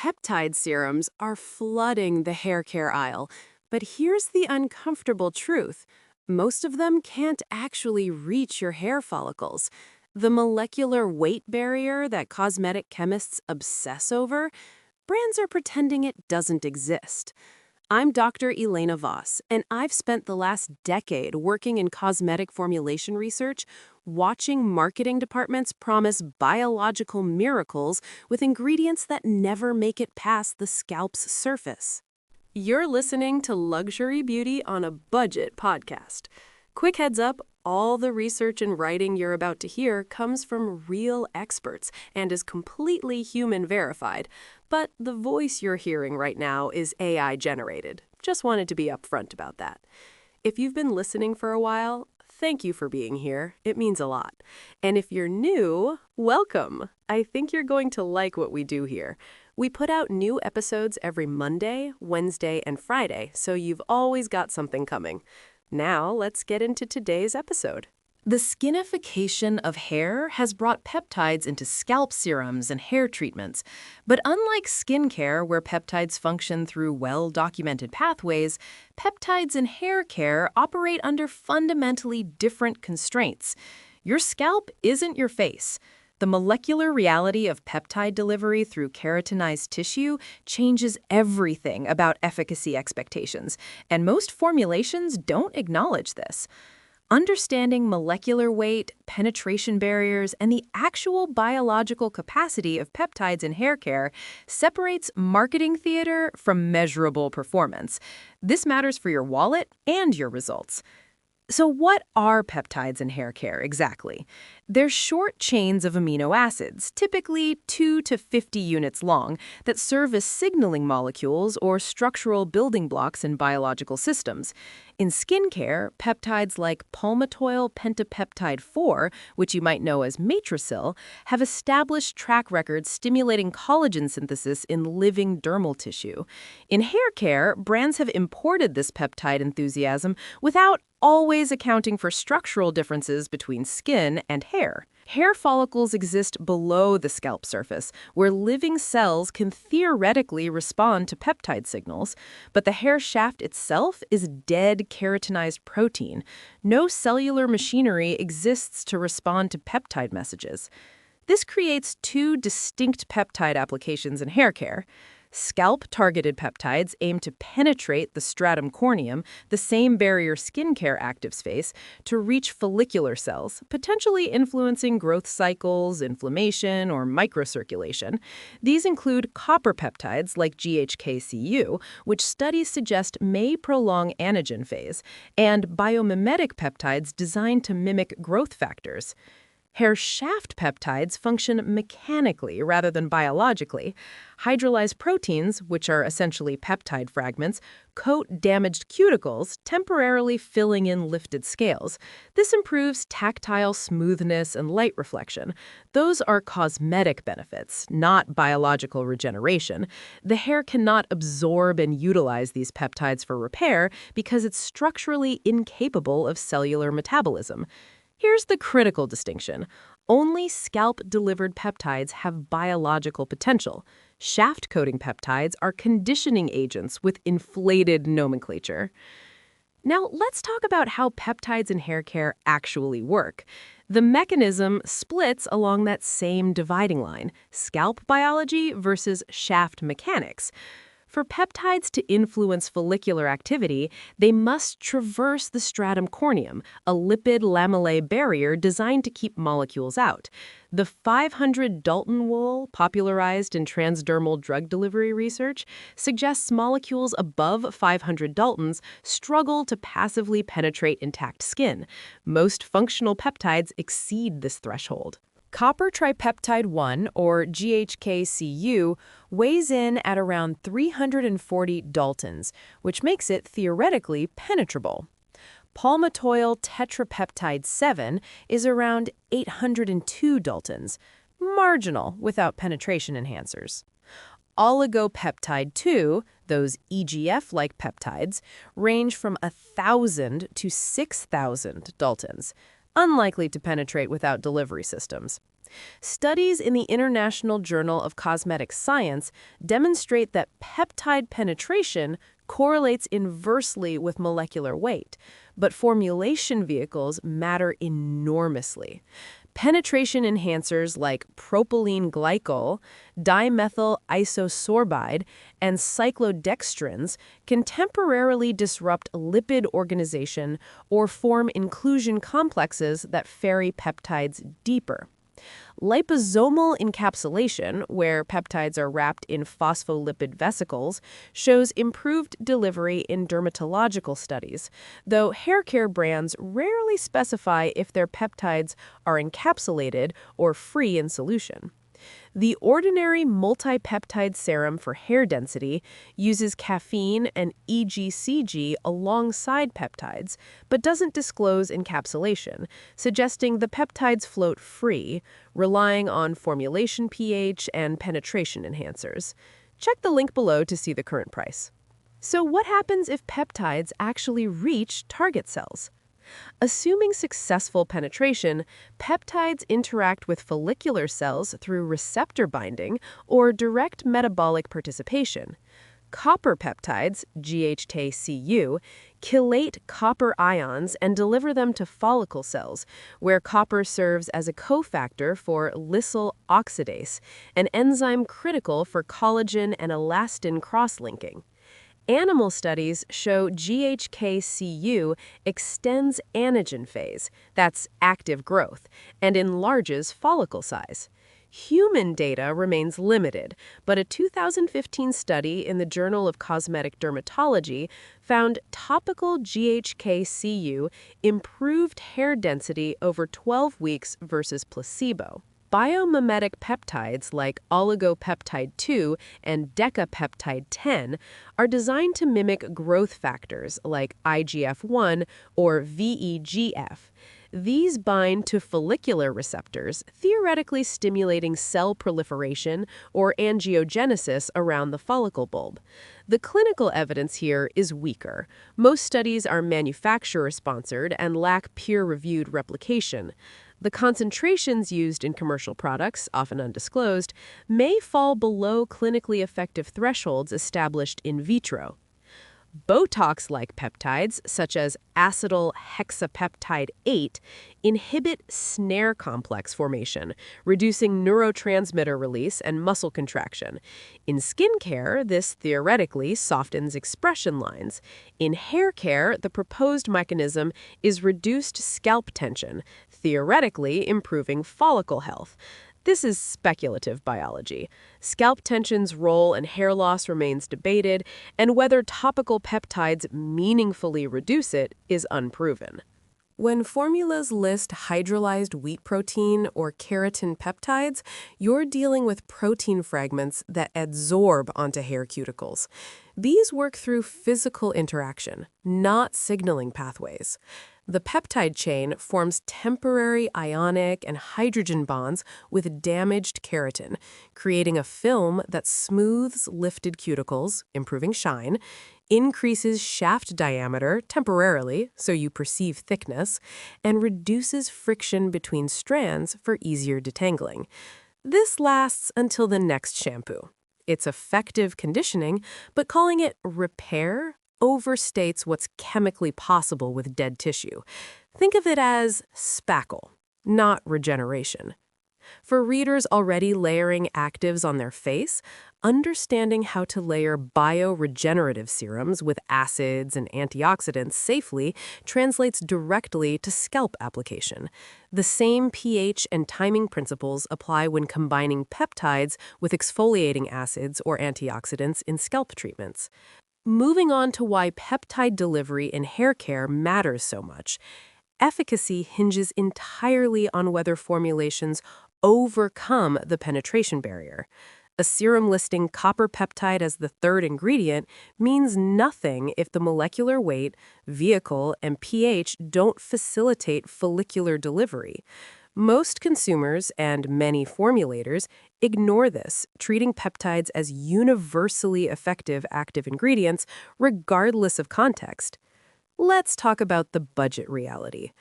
Peptide serums are flooding the hair care aisle, but here's the uncomfortable truth. Most of them can't actually reach your hair follicles. The molecular weight barrier that cosmetic chemists obsess over, brands are pretending it doesn't exist. I'm Dr. Elena Voss, and I've spent the last decade working in cosmetic formulation research, watching marketing departments promise biological miracles with ingredients that never make it past the scalp's surface. You're listening to Luxury Beauty on a Budget podcast. Quick heads up, all the research and writing you're about to hear comes from real experts and is completely human verified, but the voice you're hearing right now is AI generated. Just wanted to be upfront about that. If you've been listening for a while, thank you for being here. It means a lot. And if you're new, welcome. I think you're going to like what we do here. We put out new episodes every Monday, Wednesday, and Friday, so you've always got something coming. Now, let's get into today's episode. The skinification of hair has brought peptides into scalp serums and hair treatments. But unlike skincare, where peptides function through well-documented pathways, peptides in hair care operate under fundamentally different constraints. Your scalp isn't your face. The molecular reality of peptide delivery through keratinized tissue changes everything about efficacy expectations, and most formulations don't acknowledge this. Understanding molecular weight, penetration barriers, and the actual biological capacity of peptides in hair care separates marketing theater from measurable performance. This matters for your wallet and your results. So what are peptides in hair care exactly? They're short chains of amino acids, typically 2 to 50 units long, that serve as signaling molecules or structural building blocks in biological systems. In skincare, peptides like palmitoyl pentapeptide 4, which you might know as matricil, have established track records stimulating collagen synthesis in living dermal tissue. In hair care, brands have imported this peptide enthusiasm without always accounting for structural differences between skin and hair. Hair follicles exist below the scalp surface, where living cells can theoretically respond to peptide signals, but the hair shaft itself is dead keratinized protein. No cellular machinery exists to respond to peptide messages. This creates two distinct peptide applications in hair care. Scalp-targeted peptides aim to penetrate the stratum corneum, the same barrier skincare actives face, to reach follicular cells, potentially influencing growth cycles, inflammation, or microcirculation. These include copper peptides like GHK-Cu, which studies suggest may prolong anagen phase, and biomimetic peptides designed to mimic growth factors. Hair shaft peptides function mechanically rather than biologically. Hydrolyzed proteins, which are essentially peptide fragments, coat damaged cuticles, temporarily filling in lifted scales. This improves tactile smoothness and light reflection. Those are cosmetic benefits, not biological regeneration. The hair cannot absorb and utilize these peptides for repair because it's structurally incapable of cellular metabolism. Here's the critical distinction. Only scalp-delivered peptides have biological potential. Shaft-coating peptides are conditioning agents with inflated nomenclature. Now, let's talk about how peptides in hair care actually work. The mechanism splits along that same dividing line, scalp biology versus shaft mechanics. For peptides to influence follicular activity, they must traverse the stratum corneum, a lipid lamellae barrier designed to keep molecules out. The 500 Dalton wool, popularized in transdermal drug delivery research, suggests molecules above 500 Daltons struggle to passively penetrate intact skin. Most functional peptides exceed this threshold. Copper tripeptide 1, or GHK-Cu, weighs in at around 340 Daltons, which makes it theoretically penetrable. Palmitoyl tetrapeptide 7 is around 802 Daltons, marginal without penetration enhancers. Oligopeptide 2, those EGF-like peptides, range from 1,000 to 6,000 Daltons, unlikely to penetrate without delivery systems. Studies in the International Journal of Cosmetic Science demonstrate that peptide penetration correlates inversely with molecular weight, but formulation vehicles matter enormously. Penetration enhancers like propylene glycol, dimethyl isosorbide, and cyclodextrins can temporarily disrupt lipid organization or form inclusion complexes that ferry peptides deeper. Liposomal encapsulation, where peptides are wrapped in phospholipid vesicles, shows improved delivery in dermatological studies, though haircare brands rarely specify if their peptides are encapsulated or free in solution. The ordinary multi-peptide serum for hair density uses caffeine and EGCG alongside peptides, but doesn't disclose encapsulation, suggesting the peptides float free, relying on formulation pH and penetration enhancers. Check the link below to see the current price. So what happens if peptides actually reach target cells? Assuming successful penetration, peptides interact with follicular cells through receptor binding or direct metabolic participation. Copper peptides, GHK-Cu, chelate copper ions and deliver them to follicle cells, where copper serves as a cofactor for lysyl oxidase, an enzyme critical for collagen and elastin cross-linking. Animal studies show GHK-Cu extends anagen phase, that's active growth, and enlarges follicle size. Human data remains limited, but a 2015 study in the Journal of Cosmetic Dermatology found topical GHK-Cu improved hair density over 12 weeks versus placebo. Biomimetic peptides like oligopeptide-2 and decapeptide-10 are designed to mimic growth factors like IGF-1 or VEGF. These bind to follicular receptors, theoretically stimulating cell proliferation or angiogenesis around the follicle bulb. The clinical evidence here is weaker. Most studies are manufacturer-sponsored and lack peer-reviewed replication. The concentrations used in commercial products, often undisclosed, may fall below clinically effective thresholds established in vitro. Botox-like peptides, such as acetyl hexapeptide 8, inhibit snare complex formation, reducing neurotransmitter release and muscle contraction. In skincare, this theoretically softens expression lines. In hair care, the proposed mechanism is reduced scalp tension, theoretically improving follicle health. This is speculative biology. Scalp tension's role in hair loss remains debated, and whether topical peptides meaningfully reduce it is unproven. When formulas list hydrolyzed wheat protein or keratin peptides, you're dealing with protein fragments that adsorb onto hair cuticles. These work through physical interaction, not signaling pathways. The peptide chain forms temporary ionic and hydrogen bonds with damaged keratin, creating a film that smooths lifted cuticles, improving shine, increases shaft diameter temporarily so you perceive thickness, and reduces friction between strands for easier detangling. This lasts until the next shampoo. It's effective conditioning, but calling it repair overstates what's chemically possible with dead tissue. Think of it as spackle, not regeneration. For readers already layering actives on their face, understanding how to layer bioregenerative serums with acids and antioxidants safely translates directly to scalp application. The same pH and timing principles apply when combining peptides with exfoliating acids or antioxidants in scalp treatments. Moving on to why peptide delivery in hair care matters so much. Efficacy hinges entirely on whether formulations overcome the penetration barrier. A serum listing copper peptide as the third ingredient means nothing if the molecular weight, vehicle, and pH don't facilitate follicular delivery. Most consumers and many formulators ignore this, treating peptides as universally effective active ingredients regardless of context. Let's talk about the budget reality.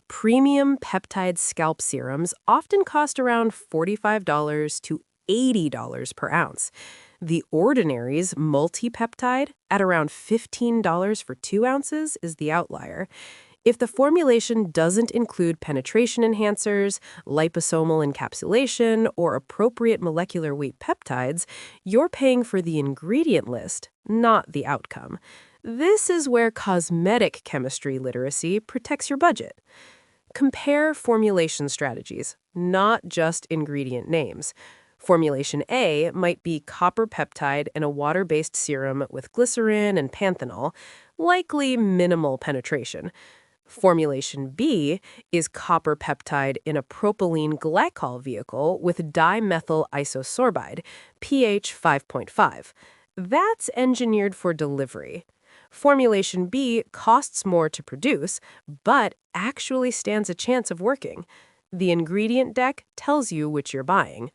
Premium peptide scalp serums often cost around $45 to $80 per ounce. The Ordinary's multi-peptide, at around $15 for 2 ounces, is the outlier. If the formulation doesn't include penetration enhancers, liposomal encapsulation, or appropriate molecular weight peptides, you're paying for the ingredient list, not the outcome. This is where cosmetic chemistry literacy protects your budget. Compare formulation strategies, not just ingredient names. Formulation A might be copper peptide in a water-based serum with glycerin and panthenol, likely minimal penetration. Formulation B is copper peptide in a propylene glycol vehicle with dimethyl isosorbide, pH 5.5. That's engineered for delivery. Formulation B costs more to produce, but actually stands a chance of working. The ingredient deck tells you which you're buying.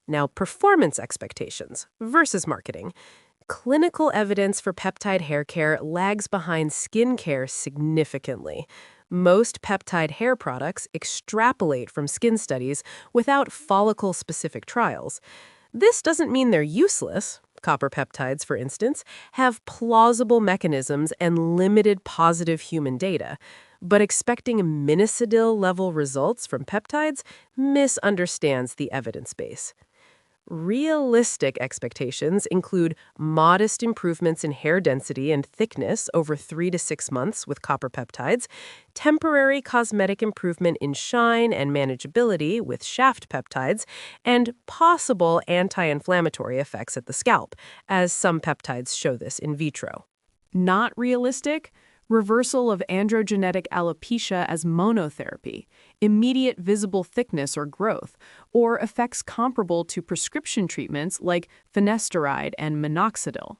Now, performance expectations versus marketing. Clinical evidence for peptide hair care lags behind skin care significantly. Most peptide hair products extrapolate from skin studies without follicle-specific trials. This doesn't mean they're useless. Copper peptides, for instance, have plausible mechanisms and limited positive human data. But expecting minoxidil-level results from peptides misunderstands the evidence base. Realistic expectations include modest improvements in hair density and thickness over 3 to 6 months with copper peptides, temporary cosmetic improvement in shine and manageability with shaft peptides, and possible anti-inflammatory effects at the scalp, as some peptides show this in vitro. Not realistic? Reversal of androgenetic alopecia as monotherapy, immediate visible thickness or growth, or effects comparable to prescription treatments like finasteride and minoxidil.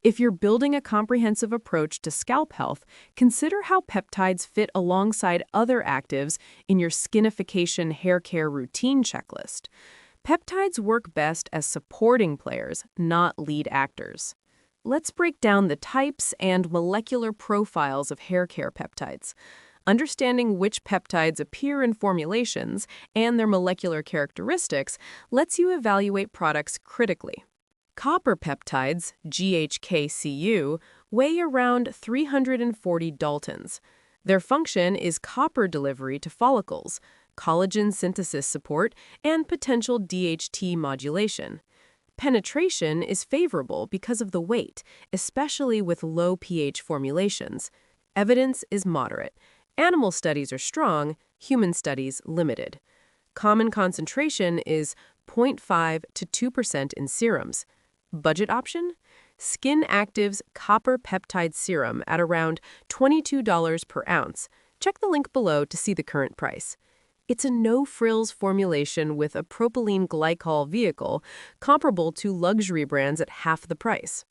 If you're building a comprehensive approach to scalp health, consider how peptides fit alongside other actives in your skinification hair care routine checklist. Peptides work best as supporting players, not lead actors. Let's break down the types and molecular profiles of hair care peptides. Understanding which peptides appear in formulations and their molecular characteristics lets you evaluate products critically. Copper peptides, GHKCU, weigh around 340 daltons. Their function is copper delivery to follicles, collagen synthesis support, and potential DHT modulation. Penetration is favorable because of the weight, especially with low pH formulations. Evidence is moderate. Animal studies are strong, human studies limited. Common concentration is 0.5 to 2% in serums. Budget option? Skin Active's Copper Peptide Serum at around $22 per ounce. Check the link below to see the current price. It's a no-frills formulation with a propylene glycol vehicle comparable to luxury brands at half the price.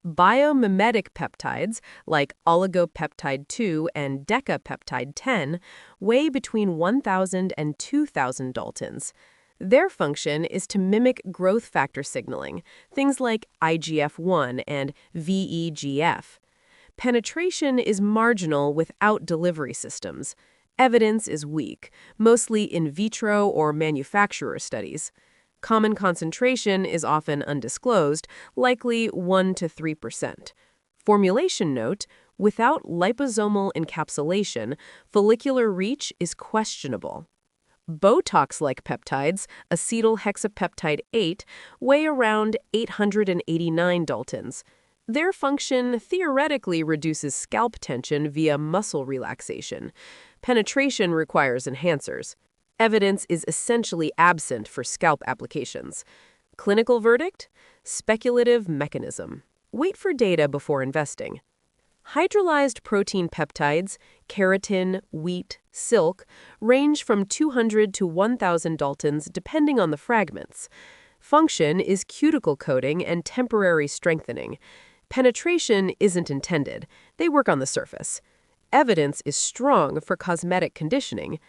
Biomimetic peptides, like oligopeptide-2 and decapeptide-10, weigh between 1,000 and 2,000 daltons. Their function is to mimic growth factor signaling, things like IGF-1 and VEGF. Penetration is marginal without delivery systems. Evidence is weak, mostly in vitro or manufacturer studies. Common concentration is often undisclosed, likely 1 to 3%. Formulation note: without liposomal encapsulation, follicular reach is questionable. Botox-like peptides, acetylhexapeptide 8, weigh around 889 daltons. Their function theoretically reduces scalp tension via muscle relaxation. Penetration requires enhancers. Evidence is essentially absent for scalp applications. Clinical verdict? Speculative mechanism. Wait for data before investing. Hydrolyzed protein peptides, keratin, wheat, silk, range from 200 to 1,000 daltons depending on the fragments. Function is cuticle coating and temporary strengthening. Penetration isn't intended. They work on the surface. Evidence is strong for cosmetic conditioning.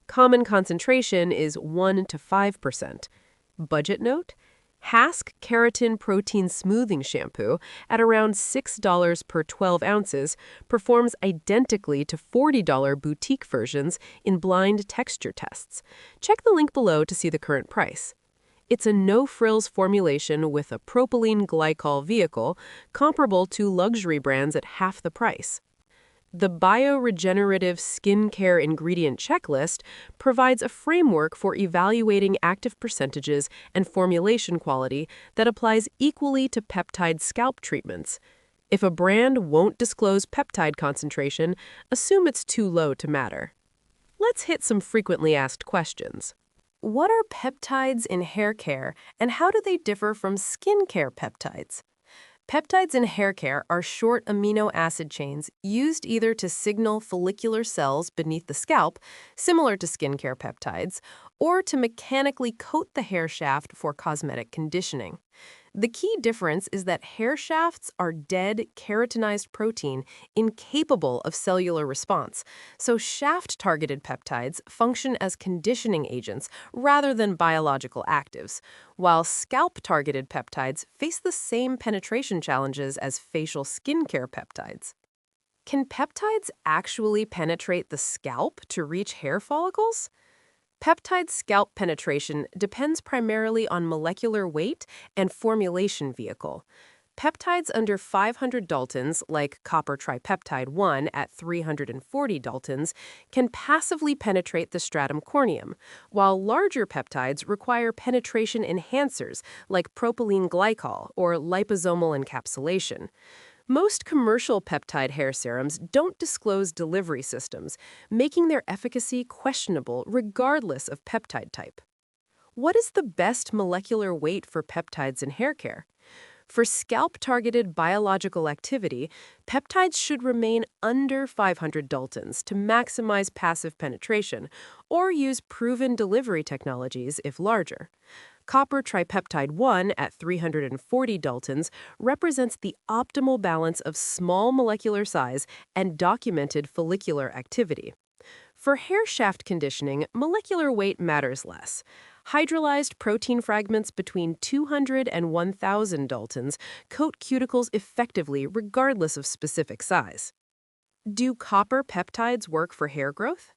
Common concentration is 1 to 5%. Budget note: Hask Keratin Protein Smoothing Shampoo at around $6 per 12 ounces performs identically to $40 boutique versions in blind texture tests. Check the link below to see the current price. It's a no-frills formulation with a propylene glycol vehicle comparable to luxury brands at half the price. The Bioregenerative Skincare Ingredient Checklist provides a framework for evaluating active percentages and formulation quality that applies equally to peptide scalp treatments. If a brand won't disclose peptide concentration, assume it's too low to matter. Let's hit some frequently asked questions. What are peptides in hair care, and how do they differ from skincare peptides? Peptides in hair care are short amino acid chains used either to signal follicular cells beneath the scalp, similar to skincare peptides, or to mechanically coat the hair shaft for cosmetic conditioning. The key difference is that hair shafts are dead, keratinized protein incapable of cellular response, so shaft-targeted peptides function as conditioning agents rather than biological actives, while scalp-targeted peptides face the same penetration challenges as facial skincare peptides. Can peptides actually penetrate the scalp to reach hair follicles? Peptide scalp penetration depends primarily on molecular weight and formulation vehicle. Peptides under 500 Daltons, like copper tripeptide 1 at 340 Daltons, can passively penetrate the stratum corneum, while larger peptides require penetration enhancers like propylene glycol or liposomal encapsulation. Most commercial peptide hair serums don't disclose delivery systems, making their efficacy questionable regardless of peptide type. What is the best molecular weight for peptides in hair care? For scalp-targeted biological activity, peptides should remain under 500 Daltons to maximize passive penetration, or use proven delivery technologies if larger. Copper tripeptide 1 at 340 Daltons represents the optimal balance of small molecular size and documented follicular activity. For hair shaft conditioning, molecular weight matters less. Hydrolyzed protein fragments between 200 and 1,000 Daltons coat cuticles effectively regardless of specific size. Do copper peptides work for hair growth?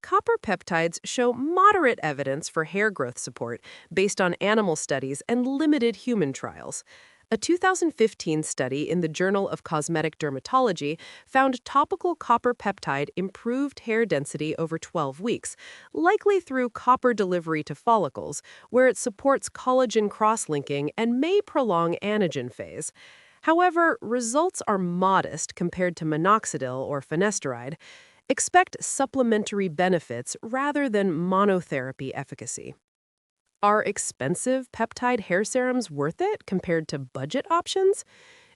Copper peptides show moderate evidence for hair growth support based on animal studies and limited human trials. A 2015 study in the Journal of Cosmetic Dermatology found topical copper peptide improved hair density over 12 weeks, likely through copper delivery to follicles, where it supports collagen cross-linking and may prolong anagen phase. However, results are modest compared to minoxidil or finasteride. Expect supplementary benefits rather than monotherapy efficacy. Are expensive peptide hair serums worth it compared to budget options?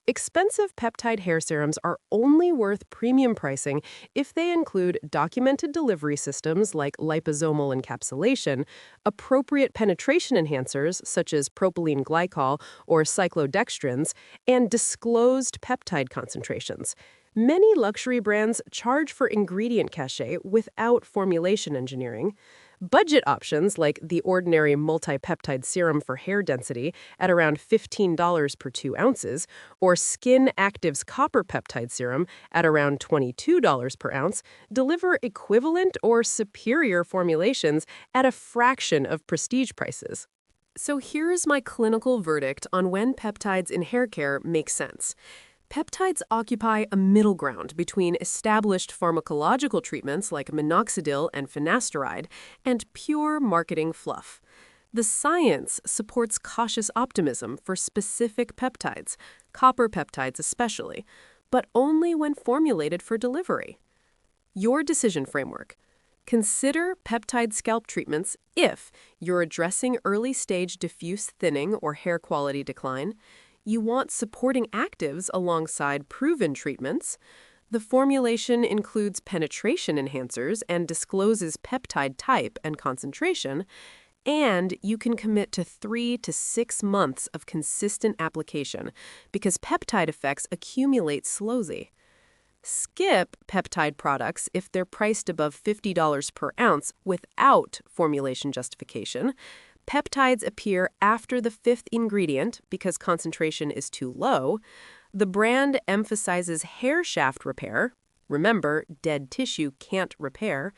Expensive peptide hair serums are only worth premium pricing if they include documented delivery systems like liposomal encapsulation, appropriate penetration enhancers such as propylene glycol or cyclodextrins, and disclosed peptide concentrations. Many luxury brands charge for ingredient cachet without formulation engineering. Budget options like the ordinary multi-peptide serum for hair density at around $15 per 2 ounces, or Skin Active's copper peptide serum at around $22 per ounce, deliver equivalent or superior formulations at a fraction of prestige prices. So here's my clinical verdict on when peptides in hair care make sense. Peptides occupy a middle ground between established pharmacological treatments like minoxidil and finasteride and pure marketing fluff. The science supports cautious optimism for specific peptides, copper peptides especially, but only when formulated for delivery. Your decision framework. Consider peptide scalp treatments if you're addressing early-stage diffuse thinning or hair quality decline, you want supporting actives alongside proven treatments, the formulation includes penetration enhancers and discloses peptide type and concentration, and you can commit to 3 to 6 months of consistent application because peptide effects accumulate slowly. Skip peptide products if they're priced above $50 per ounce without formulation justification. Peptides appear after the fifth ingredient because concentration is too low. The brand emphasizes hair shaft repair. Remember, dead tissue can't repair.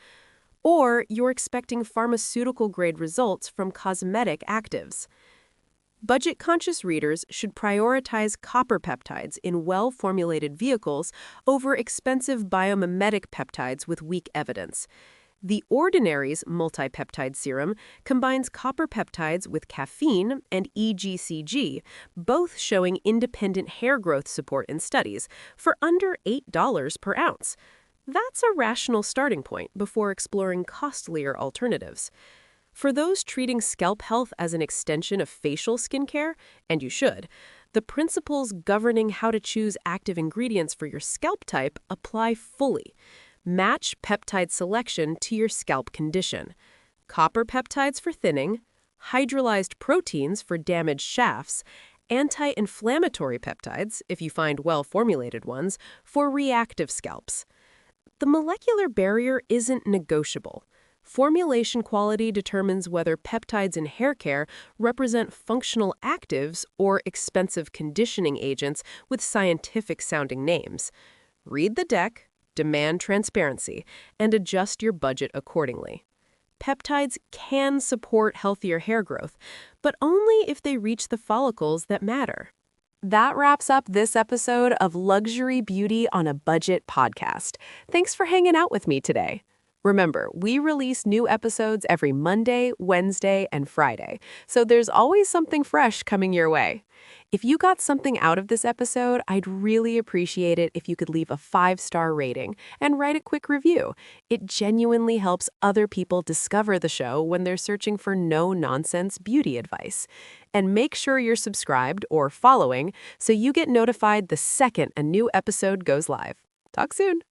Or you're expecting pharmaceutical-grade results from cosmetic actives. Budget-conscious readers should prioritize copper peptides in well-formulated vehicles over expensive biomimetic peptides with weak evidence. The Ordinary's multipeptide serum combines copper peptides with caffeine and EGCG, both showing independent hair growth support in studies, for under $8 per ounce. That's a rational starting point before exploring costlier alternatives. For those treating scalp health as an extension of facial skincare, and you should, the principles governing how to choose active ingredients for your scalp type apply fully. Match peptide selection to your scalp condition. Copper peptides for thinning, hydrolyzed proteins for damaged shafts, anti-inflammatory peptides, if you find well-formulated ones, for reactive scalps. The molecular barrier isn't negotiable. Formulation quality determines whether peptides in hair care represent functional actives or expensive conditioning agents with scientific-sounding names. Read the deck, demand transparency, and adjust your budget accordingly. Peptides can support healthier hair growth, but only if they reach the follicles that matter. That wraps up this episode of Luxury Beauty on a Budget podcast. Thanks for hanging out with me today. Remember, we release new episodes every Monday, Wednesday, and Friday, so there's always something fresh coming your way. If you got something out of this episode, I'd really appreciate it if you could leave a 5-star rating and write a quick review. It genuinely helps other people discover the show when they're searching for no-nonsense beauty advice. And make sure you're subscribed or following so you get notified the second a new episode goes live. Talk soon.